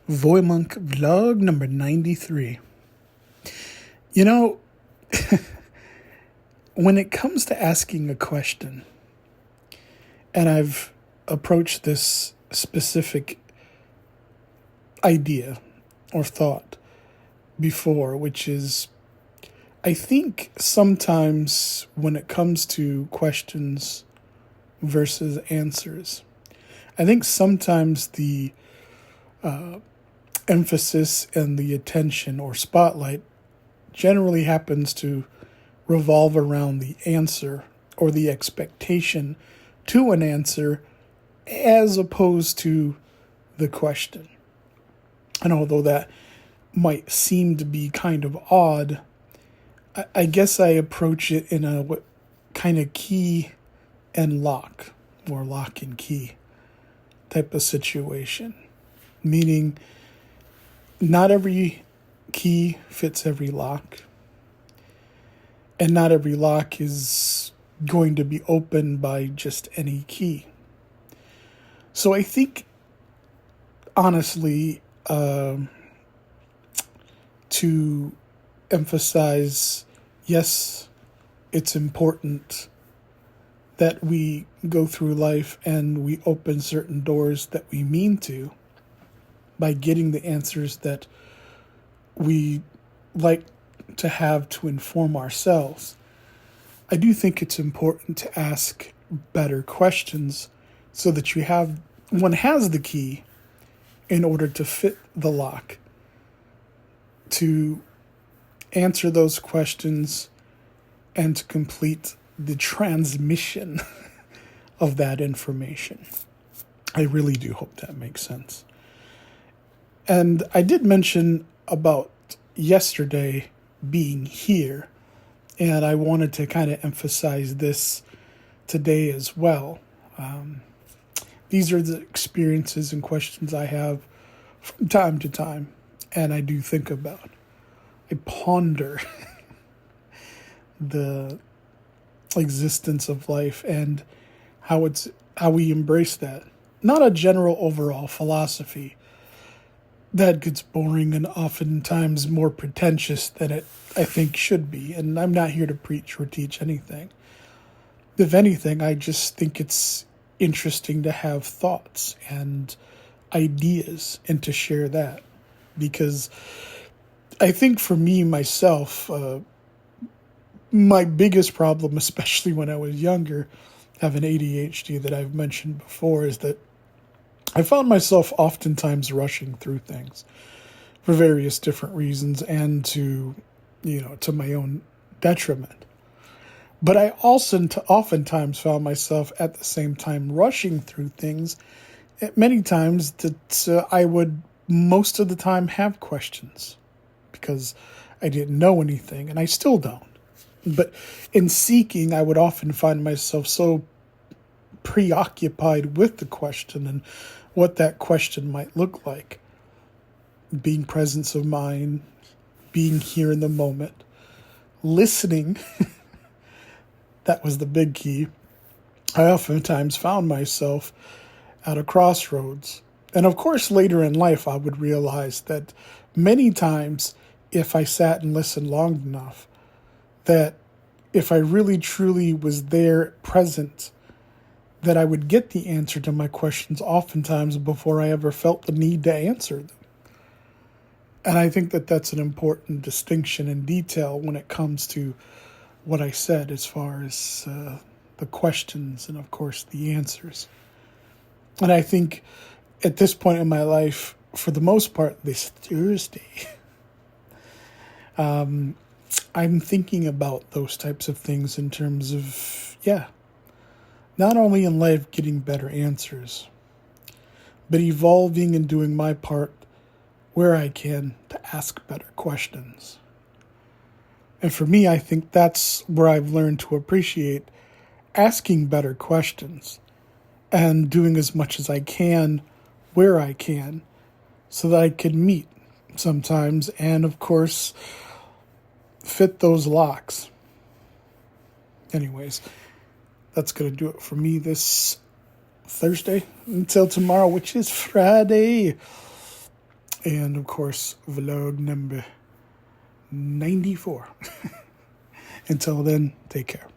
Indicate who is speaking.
Speaker 1: VoyMonk vlog number 93. You know, when it comes to asking a question, and I've approached this specific idea or thought before, which is I think sometimes when it comes to questions versus answers, I think sometimes the emphasis and the attention or spotlight generally happens to revolve around the answer or the expectation to an answer as opposed to the question. And although that might seem to be kind of odd, I guess I approach it in a what kind of key and lock or lock and key type of situation. Meaning, not every key fits every lock, and not every lock is going to be opened by just any key. So I think, honestly, to emphasize, yes, it's important that we go through life and we open certain doors that we mean to by getting the answers that we like to have to inform ourselves. I do think it's important to ask better questions so that one has the key in order to fit the lock, to answer those questions and to complete the transmission of that information. I really do hope that makes sense. And I did mention about yesterday being here, and I wanted to kind of emphasize this today as well. These are the experiences and questions I have from time to time, and I do think about. I ponder the existence of life and how we embrace that. Not a general overall philosophy that gets boring and oftentimes more pretentious than it, I think, should be. And I'm not here to preach or teach anything. If anything, I just think it's interesting to have thoughts and ideas and to share that. Because I think for me, myself, my biggest problem, especially when I was younger, having ADHD that I've mentioned before, is that I found myself oftentimes rushing through things for various different reasons and to my own detriment. But I also oftentimes found myself at the same time rushing through things at many times that I would most of the time have questions because I didn't know anything, and I still don't. But in seeking, I would often find myself so preoccupied with the question and what that question might look like. Being presence of mind, being here in the moment, listening, that was the big key. I oftentimes found myself at a crossroads. And of course, later in life, I would realize that many times, if I sat and listened long enough, that if I really truly was there present, that I would get the answer to my questions oftentimes before I ever felt the need to answer them. And I think that that's an important distinction and detail when it comes to what I said as far as the questions and, of course, the answers. And I think at this point in my life, for the most part, this Thursday, I'm thinking about those types of things in terms of, not only in life getting better answers, but evolving and doing my part where I can to ask better questions. And for me, I think that's where I've learned to appreciate asking better questions and doing as much as I can where I can so that I can meet sometimes and, of course, fit those locks. Anyways, that's going to do it for me this Thursday until tomorrow, which is Friday. And of course, vlog number 94. Until then, take care.